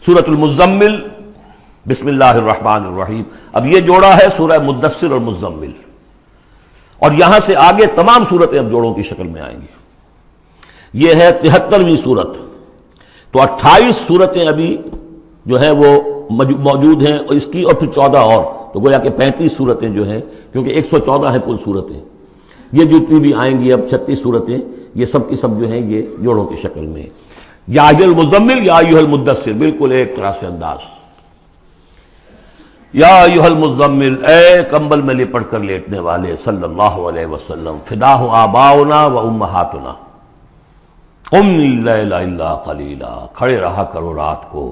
سورۃ المزمل، بسم اللہ الرحمن الرحیم. اب یہ جوڑا ہے سورہ مدثر اور مزمل، اور یہاں سے آگے تمام صورتیں اب جوڑوں کی شکل میں آئیں گی. یہ ہے 73ویں صورت. تو 28 صورتیں ابھی جو ہیں وہ موجود ہیں اور اس کی، اور پھر 14 اور، تو گویا کہ 35 صورتیں جو ہیں، کیونکہ 114 ہیں کل صورتیں. یہ جتنی بھی آئیں گی اب 36 صورتیں، یہ سب کی سب جو ہیں یہ جوڑوں کی شکل میں. یا ایھا المزمل یا ایھا المدثر، بالکل ایک طرح سے انداز. یا ایھا المزمل، اے کمبل میں لپٹ کر لیٹنے والے، صلی اللہ علیہ وسلم. فداہ آباؤنا و امہاتنا، قم اللیل الا قلیلا، کھڑے رہا کرو رات کو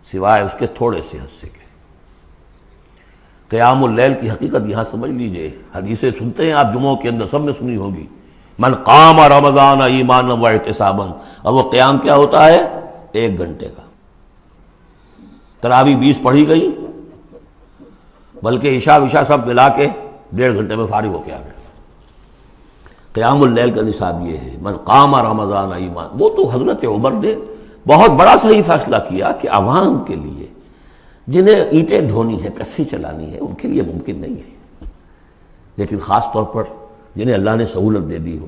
سوائے اس کے تھوڑے سے حصے کے. قیام اللیل کی حقیقت یہاں سمجھ لیجئے. حدیثیں سنتے ہیں آپ جمعوں کے اندر، سب نے سنی ہوگی، من قام رمضان ایمانا و احتسابا. اب وہ قیام کیا ہوتا ہے؟ 1 گھنٹے کا. تراویح 20 پڑھی گئی، بلکہ عشاء سب ملا کے 1.5 گھنٹے میں فارغ ہو کے آ گئے. قیام اللیل کا نصاب یہ ہے، من قام رمضان ایمان. وہ تو حضرت عمر نے بہت بڑا صحیح فیصلہ کیا کہ عوام کے لیے جنہیں اینٹیں ڈھونی ہے، کسی چلانی ہے، ان کے لیے ممکن نہیں ہے، لیکن خاص طور پر جنہیں اللہ نے سہولت دے دی ہو،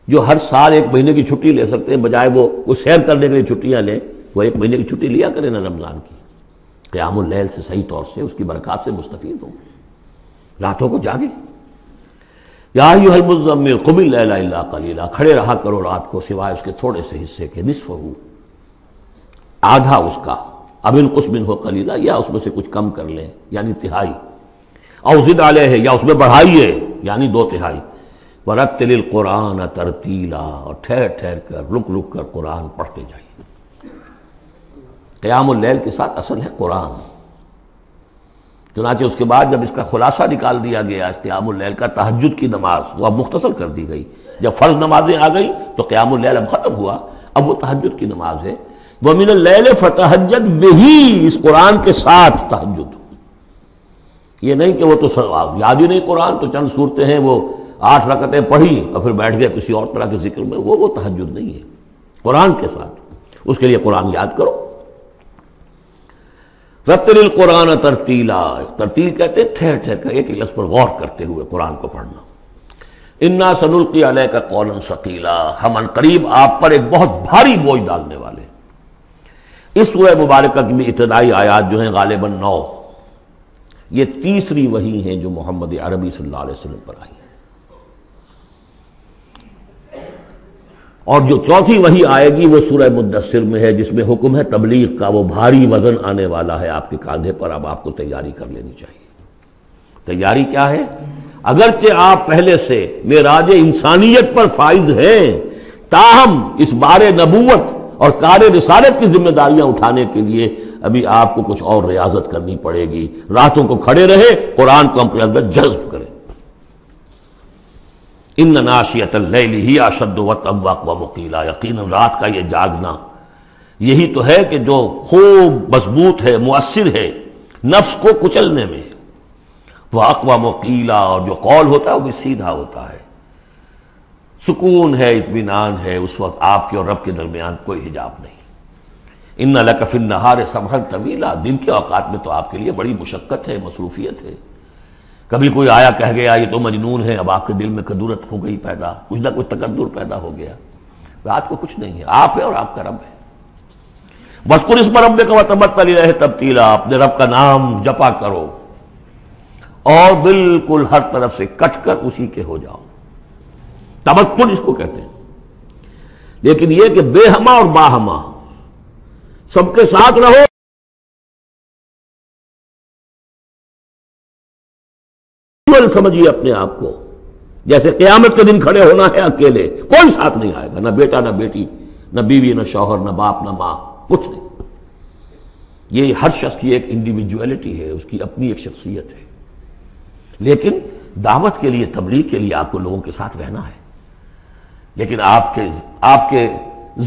جو ہر سال 1 مہینے کی چھٹی لے سکتے ہیں، بجائے وہ سیر کرنے کے لیے چھٹیاں لیں، وہ 1 مہینے کی چھٹی لیا کریں نا رمضان کی. قیام اللیل سے صحیح طور سے اس کی برکات سے مستفید ہوں، راتوں کو جاگیں. یا ایھا المزمل قم اللیل الا قلیلا، کھڑے رہا کرو رات کو سوائے اس کے تھوڑے سے حصے کے. نصفہ، آدھا اس کا، اب انقص منہ قلیلا، یا اس میں سے کچھ کم کر لیں یعنی تہائی. او زد علیہ، یا اس میں بڑھائیے یعنی 2/3. ورتل القرآن ترتیلا، اور ٹھہر ٹھہر کر رک رک کر قرآن پڑھتے جائیے. قیام اللیل کے ساتھ اصل ہے قرآن. چنانچہ اس کے بعد جب اس کا خلاصہ نکال دیا گیا اس قیام اللیل کا، تہجد کی نماز وہ اب مختصر کر دی گئی. جب فرض نمازیں آ گئی تو قیام اللیل اب ختم ہوا، اب وہ تہجد کی نماز ہے. وَمِنَ اللَّيْلِ فَتَہجد بِهِ، اس قرآن کے ساتھ تہجد. یہ نہیں کہ وہ تو یاد ہی نہیں قرآن، تو چند صورتیں ہیں وہ 8 رکعتیں پڑھی اور پھر بیٹھ گئے کسی اور طرح کے ذکر میں. وہ تہجد نہیں ہے، قرآن کے ساتھ. اس کے لیے قرآن یاد کرو. رتل القرآن ترتیلا، ترتیل کہتے ہیں ٹھہر ٹھہر کر ایک لفظ پر غور کرتے ہوئے قرآن کو پڑھنا. انا سنلقی علیک قولا ثقیلا، ہم ان قریب آپ پر ایک بہت بھاری بوجھ ڈالنے والے. اس سورہ مبارکہ کی ابتدائی آیات جو ہیں غالباً 9، یہ تیسری وحی ہیں جو محمد عربی صلی اللہ علیہ وسلم پر آئی ہیں. اور جو چوتھی وحی آئے گی وہ سورہ مدثر میں ہے، جس میں حکم ہے تبلیغ کا. وہ بھاری وزن آنے والا ہے آپ کے کاندھے پر، اب آپ کو تیاری کر لینی چاہیے. تیاری کیا ہے؟ اگرچہ آپ پہلے سے معراج انسانیت پر فائز ہیں، تاہم اس بار نبوت اور کار رسالت کی ذمہ داریاں اٹھانے کے لیے ابھی آپ کو کچھ اور ریاضت کرنی پڑے گی. راتوں کو کھڑے رہے، قرآن کو اپنے اندر جذب کریں. ان ناشیۃ اللیل ہی اشد وطئا واقوی مقیلا، یقیناً رات کا یہ جاگنا یہی تو ہے کہ جو خوب مضبوط ہے، مؤثر ہے نفس کو کچلنے میں. وہ اقوی مقیلا، اور جو قول ہوتا ہے وہ بھی سیدھا ہوتا ہے. سکون ہے، اطمینان ہے، اس وقت آپ کے اور رب کے درمیان کوئی حجاب نہیں. ان لک فی النہار سبحا طویلا، دن کے اوقات میں تو آپ کے لیے بڑی مشقت ہے، مصروفیت ہے. کبھی کوئی آیا کہہ گیا یہ تو مجنون ہے، اب آپ کے دل میں کدورت ہو گئی پیدا، کچھ نہ کچھ تکدر پیدا ہو گیا. رات کو کچھ نہیں ہے، آپ ہے اور آپ کا رب ہے. وَاذْكُرِ اسْمَ رَبِّكَ وَتَبَتَّلْ إِلَيْهِ تَبْتِيلًا، اپنے رب کا نام جپا کرو اور بالکل ہر طرف سے کٹ کر اسی کے ہو جاؤ. تبتل اس کو کہتے ہیں. لیکن یہ کہ بے ہما اور باہما سب کے ساتھ رہو. سمجھیے اپنے آپ کو جیسے قیامت کے دن کھڑے ہونا ہے اکیلے، کوئی ساتھ نہیں آئے گا، نہ بیٹا نہ بیٹی، نہ بیوی نہ شوہر، نہ باپ نہ ماں، کچھ نہیں. یہ ہر شخص کی ایک انڈیویجویلٹی ہے، اس کی اپنی ایک شخصیت ہے. لیکن دعوت کے لیے، تبلیغ کے لیے آپ کو لوگوں کے ساتھ رہنا ہے. لیکن آپ کے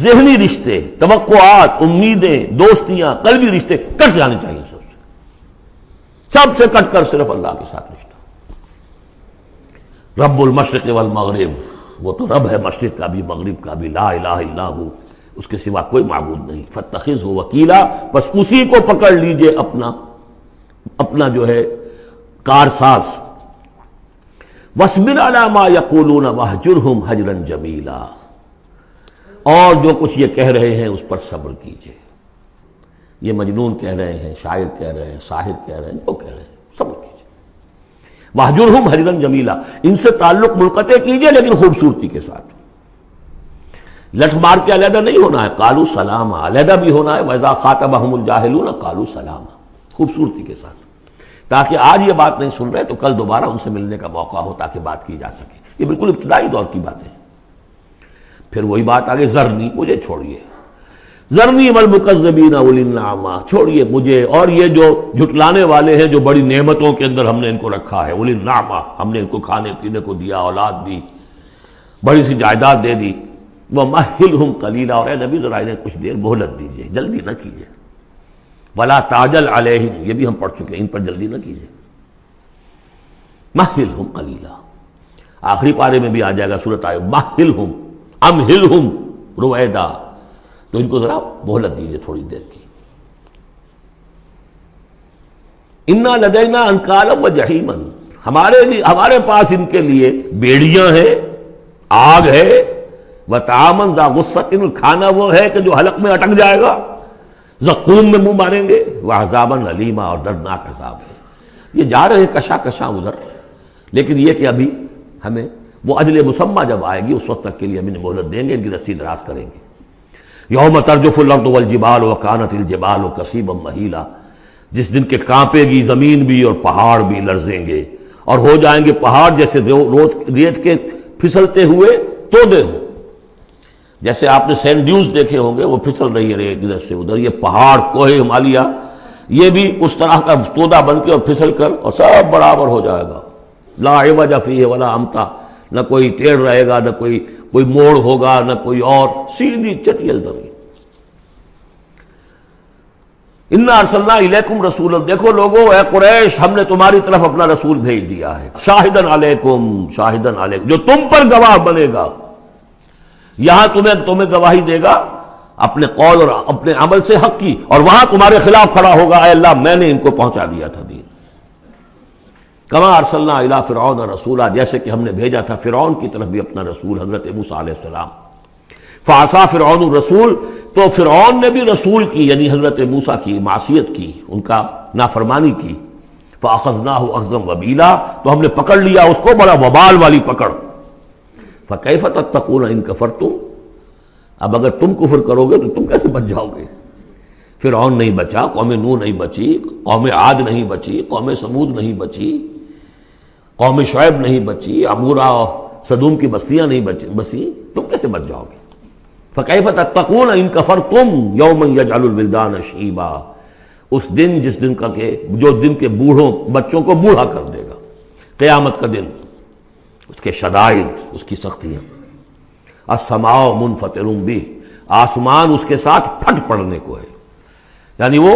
ذہنی رشتے، توقعات، امیدیں، دوستیاں، قلبی رشتے کٹ جانے چاہیے. سب سے کٹ کر صرف اللہ کے ساتھ رشتہ. رب المشرق والمغرب، وہ تو رب ہے مشرق کا بھی مغرب کا بھی. لا الہ الا ہو، اس کے سوا کوئی معبود نہیں. فاتخذہ وکیلا، بس اسی کو پکڑ لیجئے اپنا جو ہے کارساز. وَاصْبِرْ عَلَىٰ مَا يَقُولُونَ وَاهْجُرْهُمْ هَجْرًا جَمِيلًا، اور جو کچھ یہ کہہ رہے ہیں اس پر صبر کیجئے. یہ مجنون کہہ رہے ہیں، شاعر کہہ رہے ہیں، ساحر کہہ رہے ہیں، جو کہہ رہے ہیں صبر کیجئے. وَاهْجُرْهُمْ هَجْرًا جَمِيلًا، ان سے تعلق منقطع کیجئے لیکن خوبصورتی کے ساتھ. لٹ مار کے علیحدہ نہیں ہونا ہے، قالوا سلاما، علیحدہ بھی ہونا ہے. وَإِذَا خَاطَبَهُمُ الْجَاهِلُونَ قَالُوا سَلَامًا، خوبصورتی کے ساتھ، تاکہ آج یہ بات نہیں سن رہے تو کل دوبارہ ان سے ملنے کا موقع ہو تاکہ بات کی جا سکے. یہ بالکل ابتدائی دور کی باتیں ہیں. پھر وہی بات آگے، ذرنی، مجھے چھوڑیے، ذرنی والمکذبین اولی النعمہ، چھوڑیے مجھے اور یہ جو جھٹلانے والے ہیں جو بڑی نعمتوں کے اندر ہم نے ان کو رکھا ہے. اولی النعمہ، ہم نے ان کو کھانے پینے کو دیا، اولاد دی، بڑی سی جائیداد دے دی. وَمَهِّلْهُمْ قَلِيلًا، اور اے نبی ذرا انہیں کچھ دیر مہلت دیجیے، جلدی نہ کیجیے. وَلَا تَعْجَلْ عَلَيْهِمْ، یہ بھی ہم پڑھ چکے ہیں، ان پر جلدی نہ کیجیے. مَهِّلْهُمْ قَلِيلًا، آخری پارے میں بھی آ جائے گا سورۃ آئے مَهِّلْهُمْ أَمْهِلْهُمْ رُوَیدًا، تو ان کو ذرا مہلت دیجیے تھوڑی دیر کی. اِنَّا لَدَيْنَا أَنْكَالًا وَجَحِيمًا، ہمارے پاس ان کے لیے بیڑیاں ہیں، آگ ہے. وَطَعَامًا ذَا غُصَّةٍ، کھانا وہ ہے کہ جو حلق میں اٹک جائے گا، زقوم میں منہ ماریں گے. وَعَذَابًا أَلِيمًا، اور دردناک عذاب ہے. یہ جا رہے ہیں کشا کشا ادھر، لیکن یہ کہ ابھی ہمیں وہ اجل مسمى جب آئے گی اس وقت تک کے لیے ہم انہیں مہلت دیں گے، ان کی رسی دراز کریں گے. یوم ترجف الارض والجبال وکانت الجبال کثیبا مہیلا، جس دن کے کانپے گی زمین بھی اور پہاڑ بھی لرزیں گے، اور ہو جائیں گے پہاڑ جیسے ریت کے پھسلتے ہوئے تودے ہوں. جیسے آپ نے سینڈ ڈیوز دیکھے ہوں گے، وہ پھسل رہی ہے ریت ادھر سے ادھر. یہ پہاڑ کوہ ہمالیہ یہ بھی اس طرح کا تودا بن کے اور پھسل کر اور سب برابر ہو جائے گا. لا عوج فیہ ولا امتا، نہ کوئی ٹیڑھ رہے گا، نہ کوئی موڑ ہوگا، نہ کوئی اور، سیدھی چٹیل زمین. انا ارسلنا الیکم رسولا، دیکھو لوگوں، اے قریش، ہم نے تمہاری طرف اپنا رسول بھیج دیا ہے. شاہدن علیکم، شاہدن علیکم، جو تم پر گواہ بنے گا. یہاں تمہیں گواہی دے گا اپنے قول اور اپنے عمل سے حق کی، اور وہاں تمہارے خلاف کھڑا ہوگا، اے اللہ میں نے ان کو پہنچا دیا تھا دین. کما ارسلنا الی فرعون رسولا، جیسے کہ ہم نے بھیجا تھا فرعون کی طرف بھی اپنا رسول حضرت موسیٰ علیہ السلام. فعصا فرعون الرسول، تو فرعون نے بھی رسول کی یعنی حضرت موسیٰ کی معصیت کی، ان کا نافرمانی کی. فاخذناہ اخذا وبیلا، تو ہم نے پکڑ لیا اس کو بڑا وبال والی پکڑ. فکیف تتقون ان کفرتم، اب اگر تم کفر کرو گے تو تم کیسے بچ جاؤ گے؟ فرعون نہیں بچا، قوم نوح نہیں بچی، قوم عاد نہیں بچی، قوم سمود نہیں بچی، قوم شعیب نہیں بچی، عمورہ اور صدوم کی بستیاں نہیں بسی، تم کیسے بچ جاؤ گے؟ فکیف تتقون ان کفرتم یوما یجعل الولدان شیبا، اس دن جس دن کا کہ جو دن کے بوڑھوں بچوں کو بوڑھا کر دے گا، قیامت کا دن، اس کے شدائد، اس کی سختیاں. السماء منفطر بہ، آسمان اس کے ساتھ پھٹ پڑنے کو ہے، یعنی وہ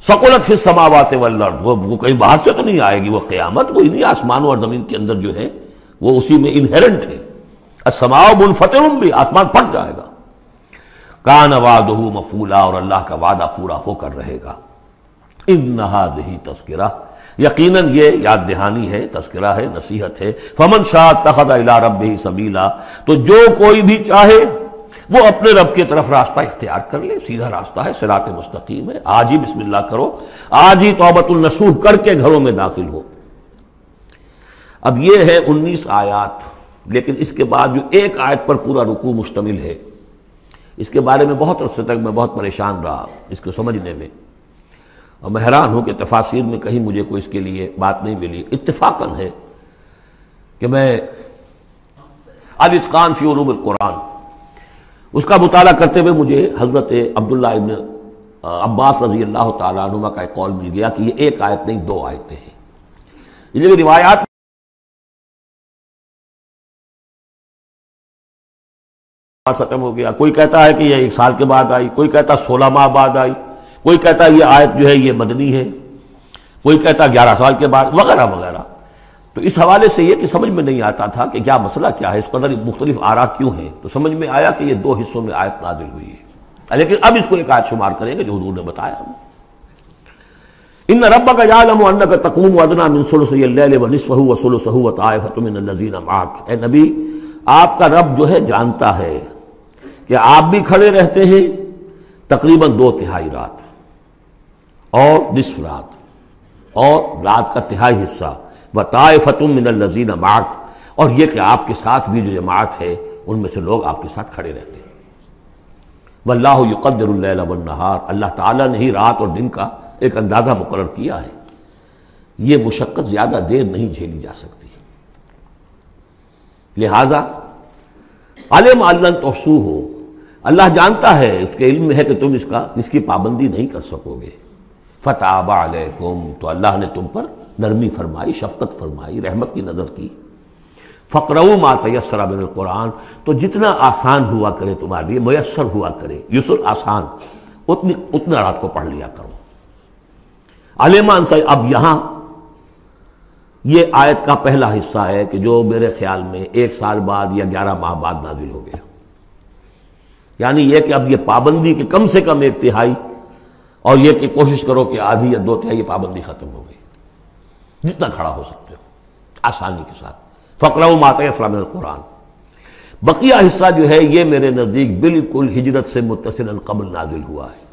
ثقلت فی السماوات والارض، وہ کہیں باہر سے تو نہیں آئے گی، وہ قیامت وہی نہیں، آسمانوں اور زمین کے اندر جو ہے وہ اسی میں انہیرنٹ ہے. السماء منفطر بہ، آسمان پھٹ جائے گا. کان وعدہ مفعولا، اور اللہ کا وعدہ پورا ہو کر رہے گا. ان ھذہ تذکرہ، یقیناً یہ یاد دہانی ہے، تذکرہ ہے، نصیحت ہے. فمن شاء اتخذ الی ربہ سبیلا، تو جو کوئی بھی چاہے وہ اپنے رب کی طرف راستہ اختیار کر لے، سیدھا راستہ ہے، صراط مستقیم ہے. آج ہی بسم اللہ کرو، آج ہی توبۃ النصوح کر کے گھروں میں داخل ہو. اب یہ ہے 19 آیات، لیکن اس کے بعد جو ایک آیت پر پورا رکوع مشتمل ہے، اس کے بارے میں بہت عرصے تک میں بہت پریشان رہا اس کو سمجھنے میں، اور میں حیران ہوں کہ تفاسیر میں کہیں مجھے کوئی اس کے لیے بات نہیں ملی. اتفاقاً ہے کہ میں الاتقان فی علوم القرآن اس کا مطالعہ کرتے ہوئے مجھے حضرت عبداللہ ابن عباس رضی اللہ تعالیٰ عنہما کا ایک قول مل گیا کہ یہ ایک آیت نہیں 2 آیتیں ہیں. یہ روایات ختم ہو گیا، کوئی کہتا ہے کہ یہ 1 سال کے بعد آئی، کوئی کہتا 16 ماہ بعد آئی، کوئی کہتا یہ آیت جو ہے یہ مدنی ہے، کوئی کہتا 11 سال کے بعد، وغیرہ وغیرہ. تو اس حوالے سے یہ کہ سمجھ میں نہیں آتا تھا کہ کیا مسئلہ کیا ہے، اس قدر مختلف آراء کیوں ہیں، تو سمجھ میں آیا کہ یہ 2 حصوں میں آیت نازل ہوئی ہے، لیکن اب اس کو ایک آیت شمار کریں گے جو حضور نے بتایا ہمیں۔ ان ربک یعلم انک تقوم ادنی من ثلثی اللیل ونصفہ وثلثہ وطائفۃ من الذین معک، اے نبی آپ کا رب جو ہے جانتا ہے کہ آپ بھی کھڑے رہتے ہیں تقریباً 2/3 رات اور نصف رات اور رات کا تہائی حصہ، وطائفۃ من الذین معک، اور یہ کہ آپ کے ساتھ بھی جو جماعت ہے ان میں سے لوگ آپ کے ساتھ کھڑے رہتے ہیں۔ واللہ یقدر اللیل والنہار، اللہ تعالیٰ نے ہی رات اور دن کا ایک اندازہ مقرر کیا ہے، یہ مشقت زیادہ دیر نہیں جھیلی جا سکتی، لہذا علم ان لن تحصوہ، اللہ جانتا ہے، اس کے علم میں ہے کہ تم اس کی پابندی نہیں کر سکو گے۔ فتاب علیکم، تو اللہ نے تم پر نرمی فرمائی، شفقت فرمائی، رحمت کی نظر کی۔ فقرؤوا ما تیسر من القرآن، تو جتنا آسان ہوا کرے تمہارے لیے، میسر ہوا کرے، یسر آسان، اتنا رات کو پڑھ لیا کرو۔ علمان سے اب یہاں یہ آیت کا پہلا حصہ ہے کہ جو میرے خیال میں 1 سال بعد یا 11 ماہ بعد نازل ہو گیا، یعنی یہ کہ اب یہ پابندی کہ کم سے کم 1/3 اور یہ کہ کوشش کرو کہ آدھی یا 2/3 یہ پابندی ختم ہو گئی، جتنا کھڑا ہو سکتے ہو آسانی کے ساتھ۔ فقرؤوا ما تیسر من القرآن، بقیہ حصہ جو ہے یہ میرے نزدیک بالکل ہجرت سے متصل قبل نازل ہوا ہے،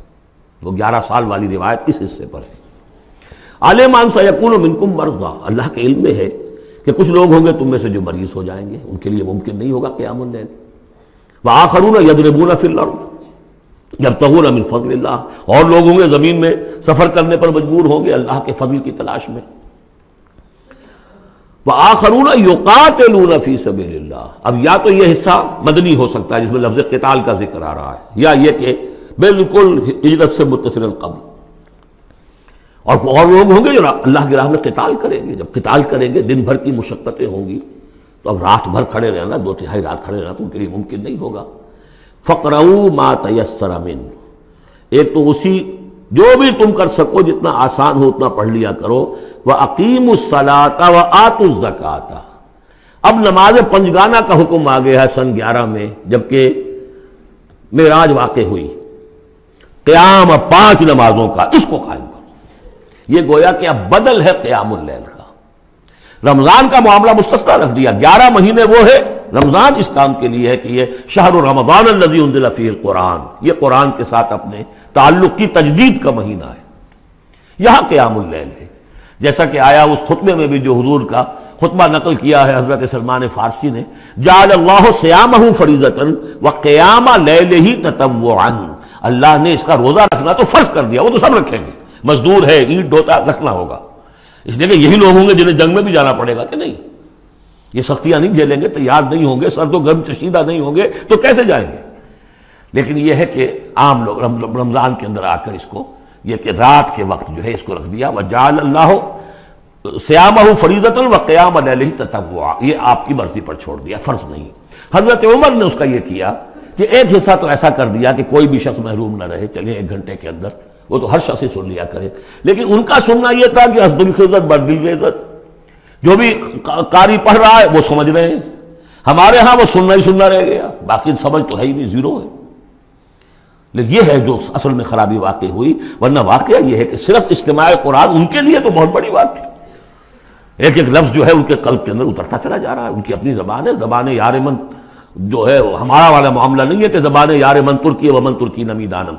وہ 11 سال والی روایت اس حصے پر ہے۔ علم ان سیکون منکم مرضی، اللہ کے علم میں ہے کہ کچھ لوگ ہوں گے تم میں سے جو مریض ہو جائیں گے، ان کے لیے ممکن نہیں ہوگا قیام اللیل۔ وآخرون یضربون فی الارض یبتغون من فضل اللہ، اور لوگ ہوں گے زمین میں سفر کرنے پر مجبور ہوں گے اللہ کے فضل کی تلاش میں۔ وآخرون یقاتلون فی سبیل اللہ، اب یا تو یہ حصہ مدنی ہو سکتا ہے جس میں لفظ قتال کا ذکر آ رہا ہے، یا یہ کہ بالکل ہجرت سے متصل قبل، اور لوگ ہوں گے جو اللہ کی راہ میں قتال کریں گے۔ جب قتال کریں گے دن بھر کی مشقتیں ہوں گی، تو اب رات بھر کھڑے رہنا، 2/3 رات کھڑے رہنا تو ان کے لیے ممکن نہیں ہوگا۔ فقرؤوا ما تیسر من، ایک تو اسی جو بھی تم کر سکو جتنا آسان ہو اتنا پڑھ لیا کرو۔ وَأَقِیمُوا الصَّلَاةَ وَآتُوا الزَّکَاةَ، اب نماز پنجگانہ کا حکم آ گیا ہے سن 11 میں، جبکہ معراج واقع ہوئی، قیام 5 نمازوں کا، اس کو قائم کرو۔ یہ گویا کہ اب بدل ہے قیام اللیل کا۔ رمضان کا معاملہ مستثنیٰ رکھ دیا، 11 مہینے وہ ہے، رمضان اس کام کے لیے ہے کہ یہ شہر رمضان الذی انزل فیہ القرآن، یہ قرآن کے ساتھ اپنے تعلق کی تجدید کا مہینہ ہے۔ یہاں قیام اللیل ہے، جیسا کہ آیا اس خطبے میں بھی جو حضور کا خطبہ نقل کیا ہے حضرت سلمان فارسی نے، جعل اللہ صیامہ فریضۃ وقیام لیلہ تطوعا، اللہ نے اس کا روزہ رکھنا تو فرض کر دیا، وہ تو سب رکھیں گے، مزدور ہے، اینٹ ڈھوتا رکھنا ہوگا، اس لیے کہ یہی لوگ ہوں گے جنہیں جنگ میں بھی جانا پڑے گا کہ نہیں، یہ سختیاں نہیں جھیلیں گے، تیار نہیں ہوں گے، سرد و گرم چشیدہ نہیں ہوں گے تو کیسے جائیں گے۔ لیکن یہ ہے کہ عام لوگ رمضان کے اندر آ کر اس کو یہ کہ رات کے وقت جو ہے اس کو رکھ دیا، وجعل اللہ صیامہ فریضۃ وقیام لیلہ تطوعا، یہ آپ کی مرضی پر چھوڑ دیا، فرض نہیں۔ حضرت عمر نے اس کا یہ کیا کہ ایک حصہ تو ایسا کر دیا کہ کوئی بھی شخص محروم نہ رہے، چلے 1 گھنٹے کے اندر وہ تو ہر شخص ہی سن لیا کرے، لیکن ان کا سننا یہ تھا کہ حسد الخزت بر دل عزت، جو بھی قاری پڑھ رہا ہے وہ سمجھ رہے ہیں، ہمارے ہاں وہ سننا ہی سننا رہ گیا، باقی سمجھ تو ہے ہی نہیں، زیرو ہے۔ لیکن یہ ہے جو اصل میں خرابی واقع ہوئی، ورنہ واقعہ یہ ہے کہ صرف استماع قرآن ان کے لیے تو بہت بڑی بات تھی، ایک ایک لفظ جو ہے ان کے قلب کے اندر اترتا چلا جا رہا ہے، ان کی اپنی زبان ہے، زبان یار من جو ہے ہمارا والا معاملہ نہیں ہے کہ زبان یار من ترکی ومن ترکی نمی دانم۔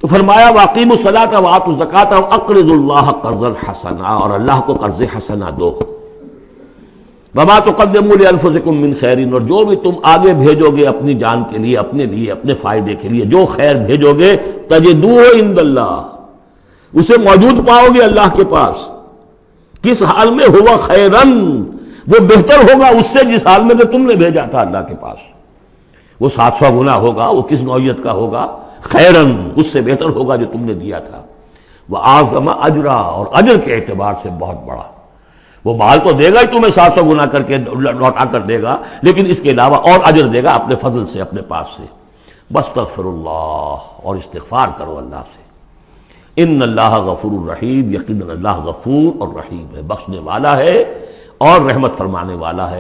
تو فرمایا واقیموا الصلاۃ وآتوا الزکاۃ واقرضوا اللہ قرضا حسنا، اور اللہ کو قرض حسنا دو۔ وما تقدموا لانفسکم من خیر، اور جو بھی تم آگے بھیجو گے اپنی جان کے لیے، اپنے فائدے کے لیے جو خیر بھیجو گے، تجدوہ عند اللہ، اسے موجود پاؤ گے اللہ کے پاس، کس حال میں؟ ہوا خیرن، وہ بہتر ہوگا اس سے جس حال میں کہ تم نے بھیجا تھا اللہ کے پاس، وہ 700 گنا ہوگا، وہ کس نوعیت کا ہوگا؟ خیرن، اس سے بہتر ہوگا جو تم نے دیا تھا۔ وَأَعْظَمَ أَجْرًا، اور اجر کے اعتبار سے بہت بڑا، وہ مال تو دے گا ہی تمہیں 700 گنا کر کے لوٹا کر دے گا، لیکن اس کے علاوہ اور اجر دے گا اپنے فضل سے، اپنے پاس سے۔ بستغفر اللہ، اور استغفار کرو اللہ سے۔ ان اللہ غفور الرحیم، یقیناً اللہ غفور اور رحیم ہے، بخشنے والا ہے اور رحمت فرمانے والا ہے۔